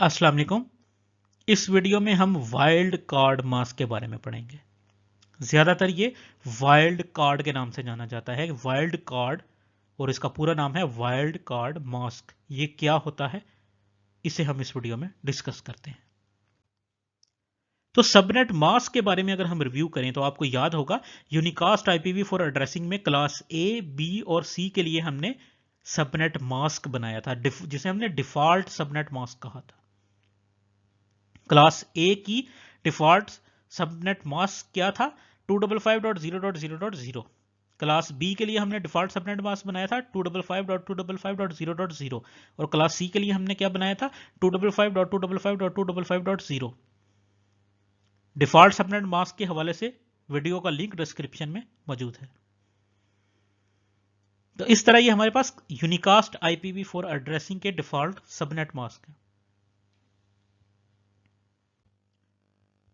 अस्सलाम वालेकुम। इस वीडियो में हम वाइल्ड कार्ड मास्क के बारे में पढ़ेंगे। ज़्यादातर ये वाइल्ड कार्ड के नाम से जाना जाता है। वाइल्ड कार्ड और इसका पूरा नाम है वाइल्ड कार्ड मास्क। ये क्या होता है इसे हम इस वीडियो में डिस्कस करते हैं। तो सबनेट मास्क के बारे में अगर हम रिव्यू करें तो आपको याद होगा यूनिकास्ट IPv4 एड्रेसिंग में क्लास A, B और C के लिए हमने सबनेट मास्क बनाया था जिसे हमने डिफॉल्ट सबनेट मास्क कहा था। क्लास ए की डिफॉल्ट सबनेट मास्क क्या था 255.0.0.0। क्लास बी के लिए हमने डिफॉल्ट सबनेट मास्क बनाया था 255.255.0.0 और क्लास सी के लिए हमने क्या बनाया था 255.255.255.0। डिफॉल्ट सबनेट मास्क के हवाले से वीडियो का लिंक डिस्क्रिप्शन में मौजूद है। तो इस तरह ये हमारे पास यूनिकास्ट IPv4 एड्रेसिंग के डिफॉल्ट सबनेट मास्क है।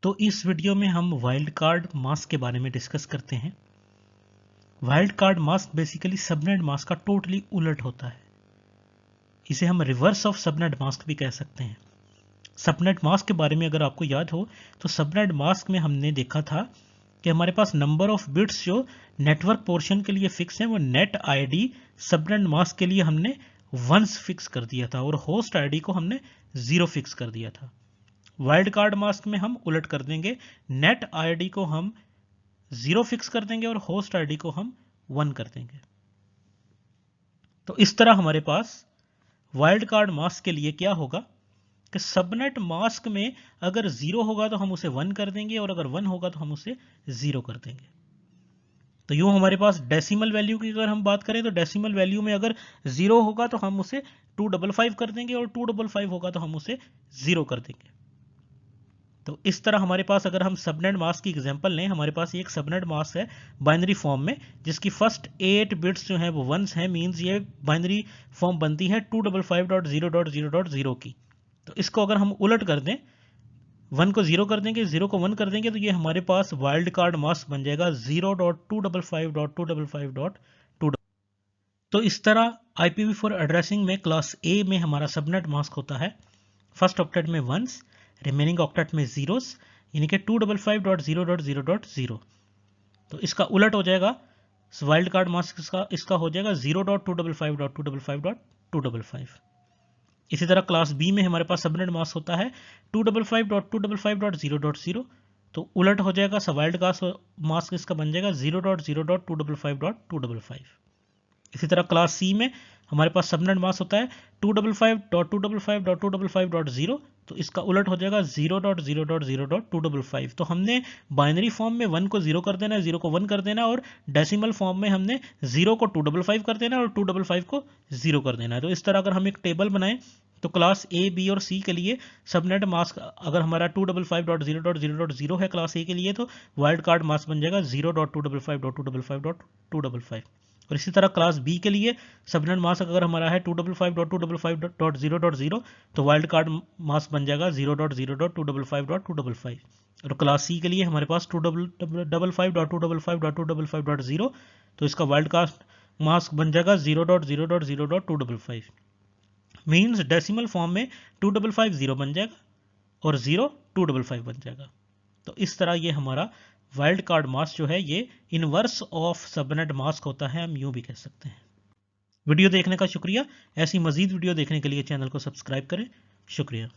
तो इस वीडियो में हम वाइल्ड कार्ड मास्क के बारे में डिस्कस करते हैं। Wild card mask basically subnet mask का टोटली उलट होता है। इसे हम रिवर्स ऑफ सबनेट मास्क भी कह सकते हैं। सबनेट मास्क के बारे में अगर आपको याद हो तो सबनेट मास्क में हमने देखा था कि हमारे पास नंबर ऑफ बिट्स जो नेटवर्क पोर्शन के लिए फिक्स है वो नेट आईडी सबनेट मास्क के लिए हमने 1 फिक्स कर दिया था और होस्ट आईडी को हमने 0 फिक्स कर दिया था। वाइल्ड कार्ड मास्क में हम उलट कर देंगे, नेट आईडी को हम 0 फिक्स कर देंगे और होस्ट आईडी को हम 1 कर देंगे। तो इस तरह हमारे पास वाइल्ड कार्ड मास्क के लिए क्या होगा कि सबनेट मास्क में अगर 0 होगा तो हम उसे 1 कर देंगे और अगर 1 होगा तो हम उसे 0 कर देंगे। तो यूं हमारे पास डेसिमल वैल्यू की अगर हम बात करें तो डेसिमल वैल्यू में अगर 0 होगा तो हम उसे 255 कर देंगे और 255 होगा तो हम उसे 0 कर देंगे। तो इस तरह हमारे पास अगर हम सबनेट मास्क की एग्जांपल लें, हमारे पास एक सबनेट मास्क है बाइनरी फॉर्म में जिसकी फर्स्ट 8 बिट्स जो है वो 1s हैं, मींस ये बाइनरी फॉर्म बनती है 255.0.0.0 की। तो इसको अगर हम उलट कर दें, 1 को 0 कर देंगे, 0 को 1 कर देंगे तो ये हमारे पास वाइल्ड कार्ड मास्क बन जाएगा 0.255.255.2। तो इस तरह IPv4 एड्रेसिंग में क्लास A में हमारा सबनेट मास्क होता है फर्स्ट ऑक्टेट में 1s, रिमेनिंग ऑक्टेट में 0s, यानी कि 255.0.0.0। तो इसका उलट हो जाएगा वाइल्ड कार्ड मास्क इसका हो जाएगा 0.255.255.255। इसी तरह क्लास B में हमारे पास सबनेट मास्क होता है 255.255.0.0। तो उलट हो जाएगा वाइल्ड मास्क इसका बन जाएगा 0.0.255.255। इसी तरह क्लास C में हमारे पास सबनेट मास्क होता है 255.255.255.0। तो इसका उलट हो जाएगा 0.0.0.255। तो हमने बाइनरी फॉर्म में 1 को 0 कर देना है, 0 को 1 कर देना है और डेसिमल फॉर्म में हमने 0 को 255 कर देना है और 255 को 0 कर देना है। तो इस तरह अगर हम एक टेबल बनाएं तो क्लास A, B और C के लिए सबनेट मास्क अगर हमारा 255.0.0.0 है क्लास A के लिए तो वाइल्ड कार्ड मास्क बन जाएगा 0.255.255.255। और इसी तरह क्लास B के लिए सबनेट मास्क अगर हमारा है 255.255.0.0 तो वाइल्ड कार्ड मास्क बन जाएगा 0.0.255.255। और क्लास C के लिए हमारे पास 255.255.255.0 तो इसका वाइल्ड कार्ड मास्क बन जाएगा 0.0.0.255। मीन्स डेसिमल फॉर्म में 255 0 बन जाएगा और 0 255 बन जाएगा। तो इस तरह ये हमारा वाइल्ड कार्ड मास्क जो है ये इनवर्स ऑफ सबनेट मास्क होता है, हम यूं भी कह सकते हैं। वीडियो देखने का शुक्रिया। ऐसी मजीद वीडियो देखने के लिए चैनल को सब्सक्राइब करें। शुक्रिया।